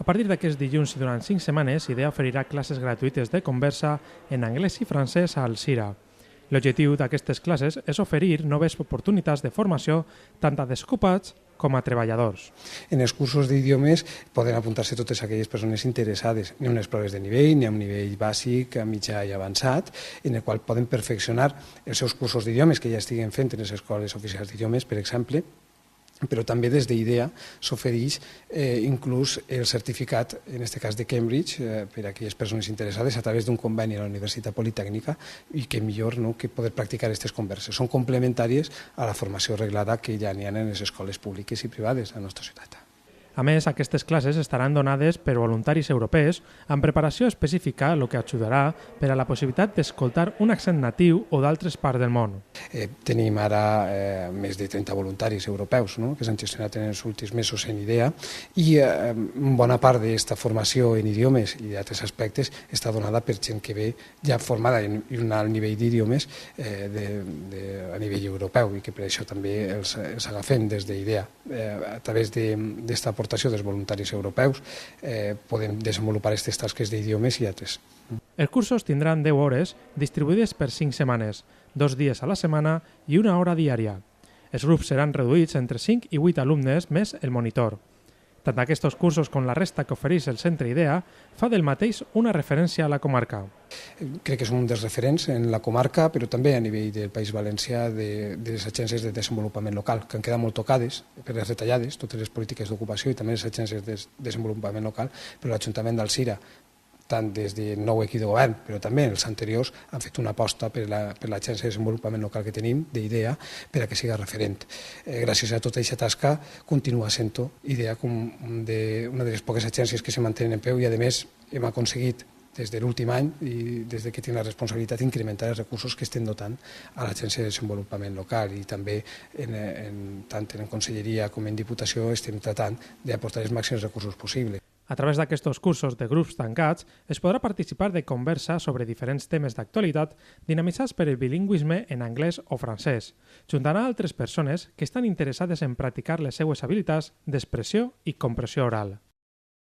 A partir d'aquest dilluns i durant 5 setmanes, IDEA oferirà classes gratuïtes de conversa en anglès i francès a Alzira. L'objectiu d'aquestes classes és oferir noves oportunitats de formació tant a desocupats com a treballadors. En els cursos d'idiomes poden apuntar-se totes aquelles persones interessades, ni unes proves de nivell, ni a un nivell bàsic, mitjà i avançat, en el qual poden perfeccionar els seus cursos d'idiomes que ja estiguen fent en les escoles oficials d'idiomes, per exemple, però també des d'IDEA s'ofereix inclús el certificat, en aquest cas de Cambridge, per a aquelles persones interessades a través d'un conveni a la Universitat Politècnica i que millor que poder practicar aquestes converses. Són complementàries a la formació reglada que ja n'hi ha en les escoles públiques i privades de la nostra ciutat. A més, aquestes classes estaran donades per voluntaris europeus amb preparació específica, el que ajudarà per a la possibilitat d'escoltar un accent natiu o d'altres parts del món. Tenim ara més de 30 voluntaris europeus que s'han gestionat en els últims mesos en IDEA i bona part d'aquesta formació en idiomes i d'altres aspectes està donada per gent que ve ja formada en un alt nivell d'idiomes a nivell europeu i que per això també els agafem des d'IDEA. A través d'aquesta aportació dels voluntaris europeus podem desenvolupar aquestes tasques d'idiomes i altres. Els cursos tindran 10 hores distribuïdes per 5 setmanes, 2 dies a la setmana i 1 hora diària. Els grups seran reduïts entre 5 i 8 alumnes més el monitor. Tant aquests cursos com la resta que ofereix el centre IDEA fa del mateix una referència a la comarca. Crec que som un dels referents en la comarca, però també a nivell del País Valencià de les agències de desenvolupament local, que han quedat molt tocades per les retallades, totes les polítiques d'ocupació i també les agències de desenvolupament local, però l'Ajuntament d'Alzira, tant des del nou equip de govern, però també els anteriors, han fet una aposta per l'agència de desenvolupament local que tenim, d'IDEA, per a que siga referent. Gràcies a tota aquesta tasca, continua sent IDEA com una de les poques agències que se mantenen en peu i, a més, hem aconseguit des de l'últim any i des que tinc la responsabilitat incrementar els recursos que estem dotant a l'Agència de Desenvolupament Local i també tant en Conselleria com en Diputació estem tratant d'aportar els màxims recursos possibles. A través d'aquests cursos de grups tancats es podrà participar de conversa sobre diferents temes d'actualitat dinamitzats per el bilingüisme en anglès o francès, junt a altres persones que estan interessades en practicar les seues habilitats d'expressió i compressió oral.